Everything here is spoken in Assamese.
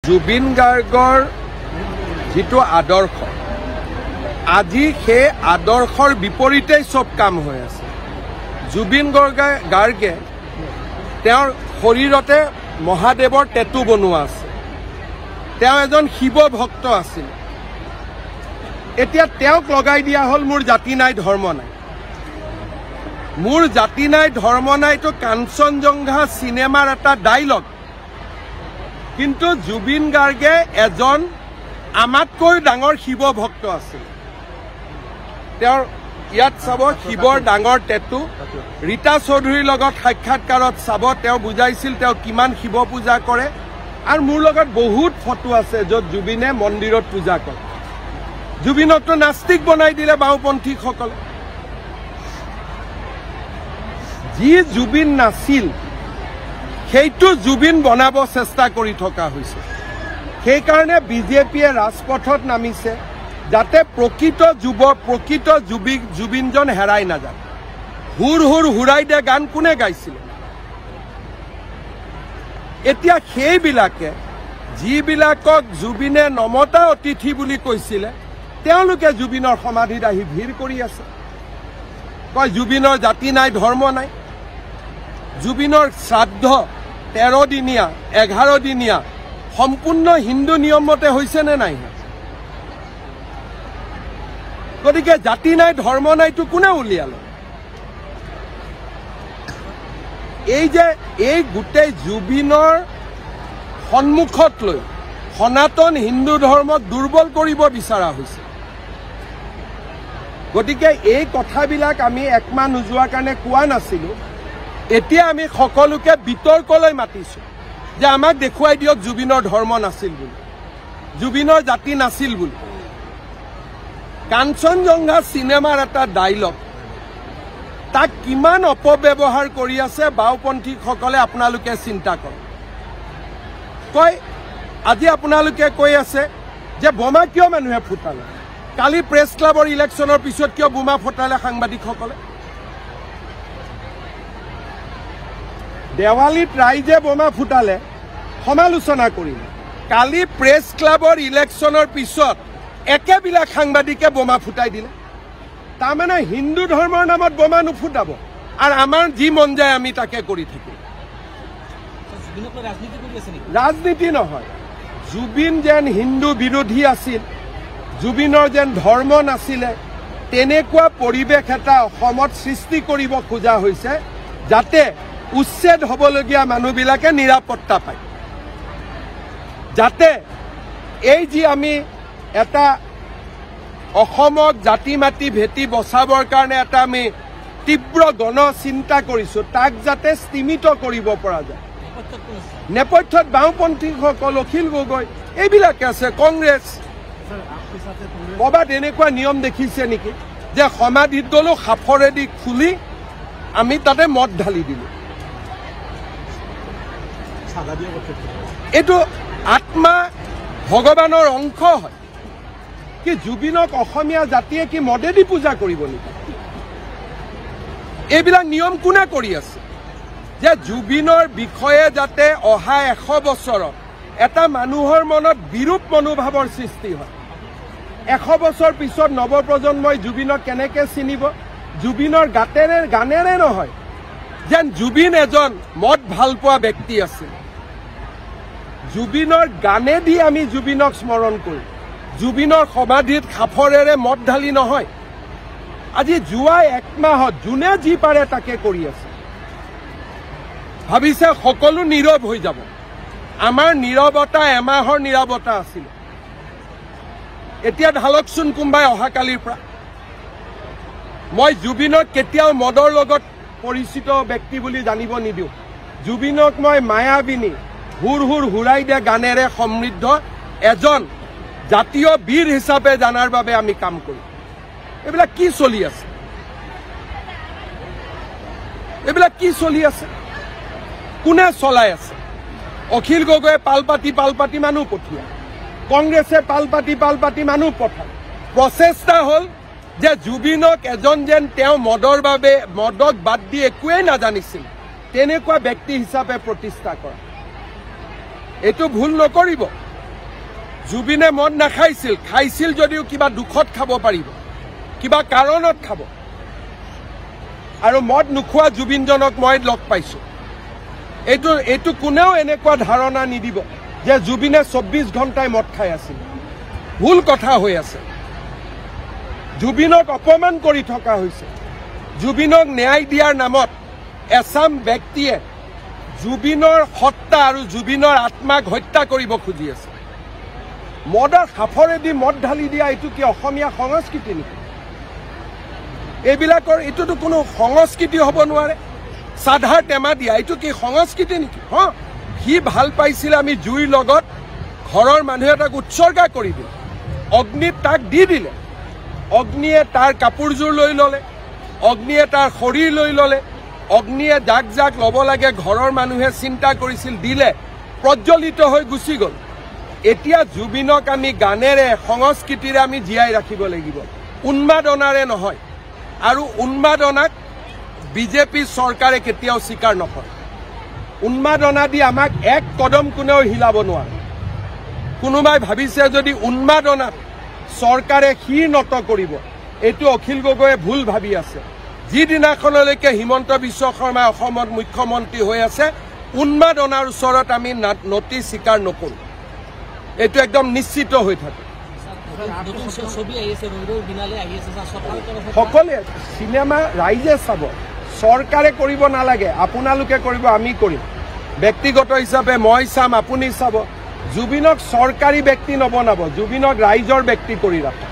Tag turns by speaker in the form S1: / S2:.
S1: জুবিন গাৰ্গৰ যিটো আদৰ্শ আজি সেই আদৰ্শৰ বিপৰীতেই সব কাম হৈ আছে। জুবিন গাৰ্গে তেওঁৰ শৰীৰতে মহাদেৱৰ টেটু বনোৱা আছে। তেওঁ এজন শিৱ ভক্ত আছিল। এতিয়া তেওঁক লগাই দিয়া হ'ল মোৰ জাতি নাই ধৰ্ম নাই। মোৰ জাতি নাই ধৰ্ম নাইটো কাঞ্চনজংঘা চিনেমাৰ এটা ডাইলগ। কিন্তু জুবিন গাৰ্গে এজন আমাতকৈ ডাঙৰ শিৱ ভক্ত আছিল। তেওঁৰ ইয়াত চাব শিৱৰ ডাঙৰ টেটু। ৰীতা চৌধুৰীৰ লগত সাক্ষাৎকাৰত চাব তেওঁ বুজাইছিল তেওঁ কিমান শিৱ পূজা কৰে। আৰু মোৰ লগত বহুত ফটো আছে য'ত জুবিনে মন্দিৰত পূজা কৰে। জুবিনকতো নাস্তিক বনাই দিলে বাওঁপন্থীসকলে। যি জুবিন নাছিল সেইটো জুবিন বনাব চেষ্টা কৰি থকা হৈছে। সেইকাৰণে বিজেপিয়ে ৰাজপথত নামিছে যাতে প্ৰকৃত জুবিনজন হেৰাই নাযায়। হুৰ হুৰ হুৰাই দে গান কোনে গাইছিল? এতিয়া সেইবিলাকে যিবিলাকক জুবিনে নমতা অতিথি বুলি কৈছিলে তেওঁলোকে জুবিনৰ সমাধিত আহি ভিৰ কৰি আছে। কয় জুবিনৰ জাতি নাই ধৰ্ম নাই। জুবিনৰ শ্ৰাদ্ধ 13 দিনীয়া 11 দিনীয়া সম্পূৰ্ণ হিন্দু নিয়মতে হৈছে নে নাই? গতিকে জাতি নাই ধৰ্ম নাইটো কোনে উলিয়ালে? এই গোটেই জুবিনৰ সন্মুখত লৈ সনাতন হিন্দু ধৰ্মক দুৰ্বল কৰিব বিচৰা হৈছে। গতিকে এই কথাবিলাক আমি একমাহ নোযোৱাৰ কাৰণে কোৱা নাছিলোঁ। এতিয়া আমি সকলোকে বিতৰ্কলৈ মাতিছোঁ যে আমাক দেখুৱাই দিয়ক জুবিনৰ ধৰ্ম নাছিল বুলি, জুবিনৰ জাতি নাছিল বুলি। কাঞ্চনজংঘা চিনেমাৰ এটা ডাইলগ তাক কিমান অপব্যৱহাৰ কৰি আছে বাওঁপন্থীসকলে আপোনালোকে চিন্তা কৰক। কয় আজি আপোনালোকে কৈ আছে যে বোমা কিয় মানুহে ফুটালে? কালি প্ৰেছ ক্লাবৰ ইলেকশ্যনৰ পিছত কিয় বোমা ফুটালে সাংবাদিকসকলে? দেৱালীত ৰাইজে বোমা ফুটালে সমালোচনা কৰিলে। কালি প্ৰেছ ক্লাবৰ ইলেকশ্যনৰ পিছত একেবিলাক সাংবাদিকে বোমা ফুটাই দিলে। তাৰমানে হিন্দু ধৰ্মৰ নামত বোমা নুফুটাব আৰু আমাৰ যি মন যায় আমি তাকে কৰি থাকিম। ৰাজনীতি নহয়। জুবিন যেন হিন্দু বিৰোধী আছিল, জুবিনৰ যেন ধৰ্ম নাছিলে, তেনেকুৱা পৰিৱেশ এটা অসমত সৃষ্টি কৰিব খোজা হৈছে যাতে উচ্ছেদ হ'বলগীয়া মানুহবিলাকে নিৰাপত্তা পায়। যাতে এই যি আমি এটা অসমক জাতি মাতি ভেটি বচাবৰ কাৰণে এটা আমি তীব্ৰ গণ চিন্তা কৰিছোঁ তাক যাতে স্তীমিত কৰিব পৰা যায়। নেপথ্যত বাওঁপন্থীসকল, অখিল গগৈ এইবিলাকে আছে, কংগ্ৰেছ। ক'ৰবাত এনেকুৱা নিয়ম দেখিছে নেকি যে সমাধিত গ'লো সাফৰেদি খুলি আমি তাতে মদ ঢালি দিলোঁ? এইটো আত্মা ভগৱানৰ অংশ হয়। কি জুবিনক অসমীয়া জাতিয়ে কি মদেদি পূজা কৰিব নেকি? এইবিলাক নিয়ম কোনে কৰি আছে যে জুবিনৰ বিষয়ে যাতে অহা 100 বছৰত এটা মানুহৰ মনত বিৰূপ মনোভাৱৰ সৃষ্টি হয়? 100 বছৰ পিছত নৱপ্ৰজন্মই জুবিনক কেনেকৈ চিনিব? জুবিনৰ গানেৰে নহয় যেন জুবিন এজন মদ ভাল পোৱা ব্যক্তি আছিল। জুবিনৰ গানেদি আমি জুবিনক স্মৰণ কৰোঁ। জুবিনৰ সমাধিত সাফৰেৰে মদ ঢালি নহয়। আজি যোৱা 1 মাহত যোনে যি পাৰে তাকে কৰি আছে। ভাবিছে সকলো নীৰৱ হৈ যাব। আমাৰ নীৰৱতা এমাহৰ নীৰৱতা আছিল। এতিয়া ঢালকচোন কোনোবাই অহাকালিৰ পৰা। মই জুবিনক কেতিয়াও মদৰ লগত পৰিচিত ব্যক্তি বুলি জানিব নিদিওঁ। জুবিনক মই মায়াবিনী হুৰ হুৰ হুৰাই দে গানেৰে সমৃদ্ধ এজন জাতীয় বীৰ হিচাপে জানাৰ বাবে আমি কাম কৰোঁ। এইবিলাক কি চলি আছে? এইবিলাক কি চলি আছে? কোনে চলাই আছে? অখিল গগৈয়ে পালপাতি মানুহ পঠিয়ায়, কংগ্ৰেছে পালপাতি মানুহ পঠায়। প্ৰচেষ্টা হ'ল যে জুবিনক এজন যেন তেওঁ মদক বাদ দি একোৱেই নাজানিছিল তেনেকুৱা ব্যক্তি হিচাপে প্ৰতিষ্ঠা কৰা। এইটো ভুল নকৰিব। জুবিনে মদ নাখাইছিল, খাইছিল যদিও কিবা দুখত খাব পাৰিব, কিবা কাৰণত খাব। আৰু মদ নোখোৱা জুবিনজনক মই লগ পাইছোঁ। এইটো কোনেও এনেকুৱা ধাৰণা নিদিব যে জুবিনে 24 ঘণ্টাই মদ খাই আছিল। ভুল কথা হৈ আছে। জুবিনক অপমান কৰি থকা হৈছে। জুবিনক ন্যায় দিয়াৰ নামত এছাম ব্যক্তিয়ে জুবিনৰ সত্তা আৰু জুবিনৰ আত্মাক হত্যা কৰিব খুজি আছে। মদৰ সাফৰেদি মদ ঢালি দিয়া এইটো কি অসমীয়া সংস্কৃতি নেকি? এইবিলাকৰ এইটোতো কোনো সংস্কৃতি হ'ব নোৱাৰে। চাধাৰ টেমা দিয়া এইটো কি সংস্কৃতি নেকি? সি ভাল পাইছিল, আমি জুইৰ লগত ঘৰৰ মানুহে তাক উৎসৰ্গা কৰি দিলে, অগ্নিত তাক দি দিলে। অগ্নিয়ে তাৰ কাপোৰযোৰ লৈ ল'লে, অগ্নিয়ে তাৰ শৰীৰ লৈ ল'লে, অগ্নিয়ে যাক যাক ল'ব লাগে ঘৰৰ মানুহে চিন্তা কৰিছিল, দিলে, প্ৰজ্বলিত হৈ গুচি গ'ল। এতিয়া জুবিনক আমি গানেৰে সংস্কৃতিৰে আমি জীয়াই ৰাখিব লাগিব, উন্মাদনাৰে নহয়। আৰু উন্মাদনাক বিজেপি চৰকাৰে কেতিয়াও স্বীকাৰ নকৰে। উন্মাদনা দি আমাক এক কদম কোনেও হিলাব নোৱাৰে। কোনোবাই ভাবিছে যদি উন্মাদনাত চৰকাৰে শিৰ নত কৰিব, এইটো অখিল গগৈয়ে ভুল ভাবি আছে। যিদিনাখনলৈকে হিমন্ত বিশ্ব শৰ্মাই অসমত মুখ্যমন্ত্ৰী হৈ আছে, উন্মাদনাৰ ওচৰত আমি নতি স্বীকাৰ নকৰোঁ। এইটো একদম নিশ্চিত হৈ থাকে। সকলোৱে চিনেমা ৰাইজে চাব, চৰকাৰে কৰিব নালাগে, আপোনালোকে কৰিব, আমি কৰিম। ব্যক্তিগত হিচাপে মই চাম, আপুনি চাব। জুবিনক চৰকাৰী ব্যক্তি নবনাব, জুবিনক ৰাইজৰ ব্যক্তি কৰি ৰাখক।